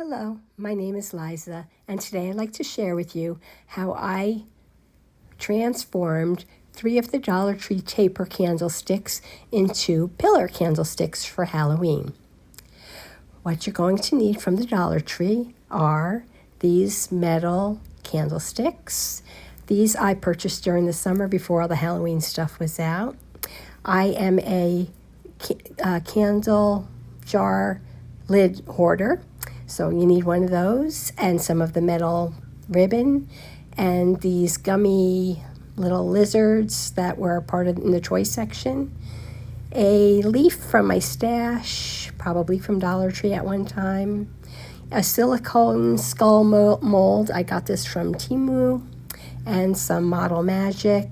Hello, my name is Liza, and today I'd like to share with you how I transformed 3 of the Dollar Tree taper candlesticks into pillar candlesticks for Halloween. What you're going to need from the Dollar Tree are these metal candlesticks. These I purchased during the summer before all the Halloween stuff was out. I am a candle jar lid hoarder. So you need one of those and some of the metal ribbon and these gummy little lizards that were part of in the toy section. A leaf from my stash, probably from Dollar Tree at one time. A silicone skull mold, I got this from Temu, and some Model Magic.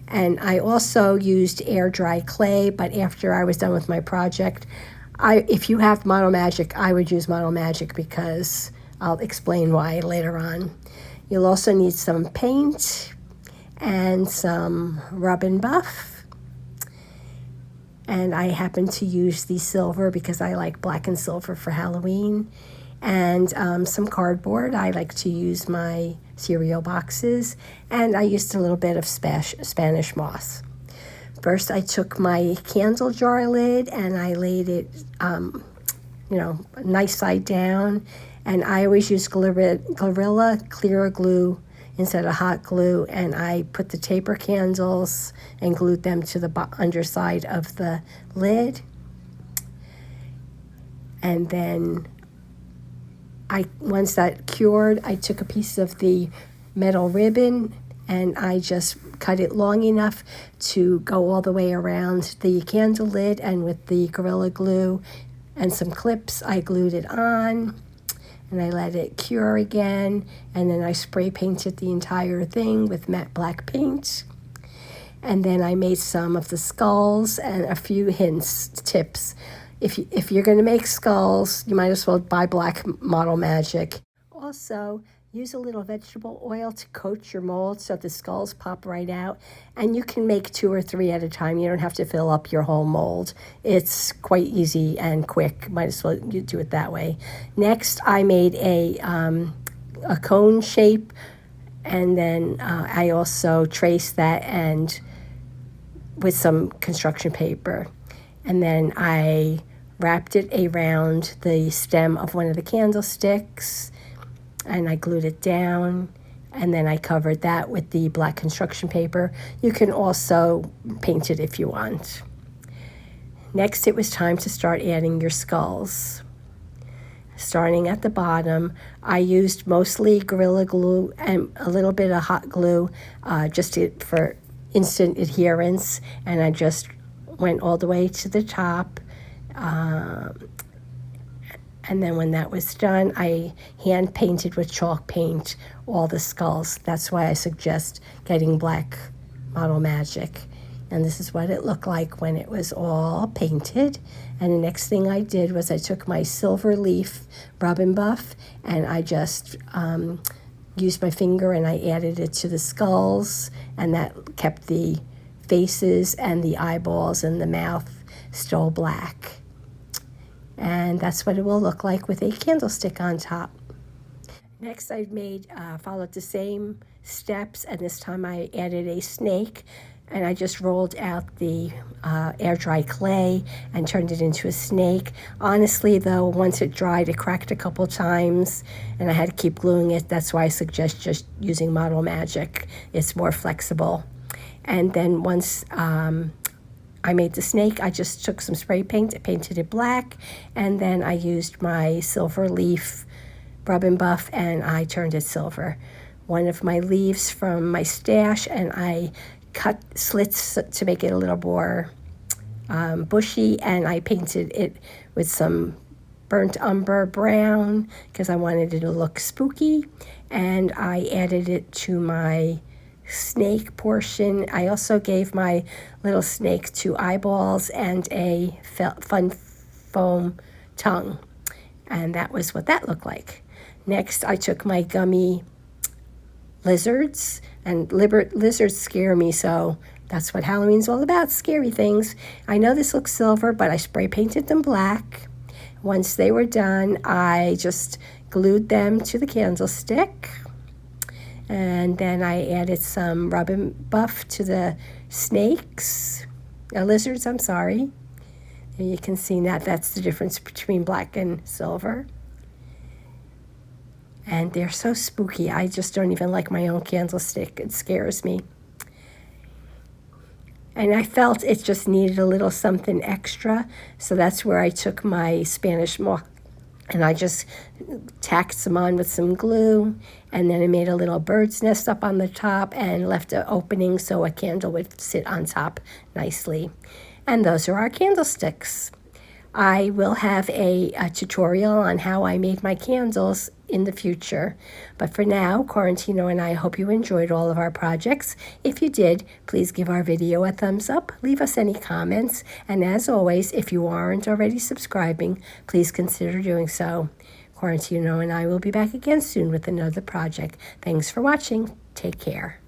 And I also used air dry clay, but after I was done with my project, if you have Model Magic, I would use Model Magic because I'll explain why later on. You'll also need some paint and some rub and buff. And I happen to use the silver because I like black and silver for Halloween. And some cardboard. I like to use my cereal boxes. And I used a little bit of Spanish moss. First, I took my candle jar lid and I laid it, nice side down. And I always use Gorilla Clear Glue instead of hot glue. And I put the taper candles and glued them to the underside of the lid. And then once that cured, I took a piece of the metal ribbon and I just cut it long enough to go all the way around the candle lid, and with the Gorilla Glue and some clips, I glued it on, and I let it cure again, and then I spray painted the entire thing with matte black paint. And then I made some of the skulls and a few tips. If you're going to make skulls, you might as well buy black Model Magic. Also, use a little vegetable oil to coat your mold so the skulls pop right out. And you can make 2 or 3 at a time. You don't have to fill up your whole mold. It's quite easy and quick. Might as well do it that way. Next, I made a cone shape. And then I also traced that and with some construction paper. And then I wrapped it around the stem of one of the candlesticks, and I glued it down, and then I covered that with the black construction paper. You can also paint it if you want. Next, it was time to start adding your skulls. Starting at the bottom, I used mostly Gorilla Glue and a little bit of hot glue for instant adherence, and I just went all the way to the top. And then when that was done, I hand painted with chalk paint all the skulls. That's why I suggest getting black Model Magic. And this is what it looked like when it was all painted. And the next thing I did was I took my silver leaf rub and buff, and I just used my finger and I added it to the skulls, and that kept the faces and the eyeballs and the mouth still black. And that's what it will look like with a candlestick on top. Next, I followed the same steps, and this time I added a snake, and I just rolled out the air dry clay and turned it into a snake. Honestly, though, once it dried, it cracked a couple times, and I had to keep gluing it. That's why I suggest just using Model Magic. It's more flexible. And then once I made the snake, I just took some spray paint, painted it black, and then I used my silver leaf rub and buff, and I turned it silver. One of my leaves from my stash, and I cut slits to make it a little more bushy, and I painted it with some burnt umber brown because I wanted it to look spooky, and I added it to my snake portion. I also gave my little snake 2 eyeballs and a fun foam tongue, and that was what that looked like. Next, I took my gummy lizards, and lizards scare me, so that's what Halloween's all about, scary things. I know this looks silver, but I spray painted them black. Once they were done, I just glued them to the candlestick. And then I added some rub and buff to the lizards, I'm sorry. And you can see that's the difference between black and silver. And they're so spooky. I just don't even like my own candlestick. It scares me. And I felt it just needed a little something extra. So that's where I took my Spanish moss and I just tacked some on with some glue. And then I made a little bird's nest up on the top and left an opening so a candle would sit on top nicely. And those are our candlesticks. I will have a tutorial on how I made my candles in the future. But for now, Quarantino and I hope you enjoyed all of our projects. If you did, please give our video a thumbs up, leave us any comments, and as always, if you aren't already subscribing, please consider doing so. Quarantino and I will be back again soon with another project. Thanks for watching. Take care.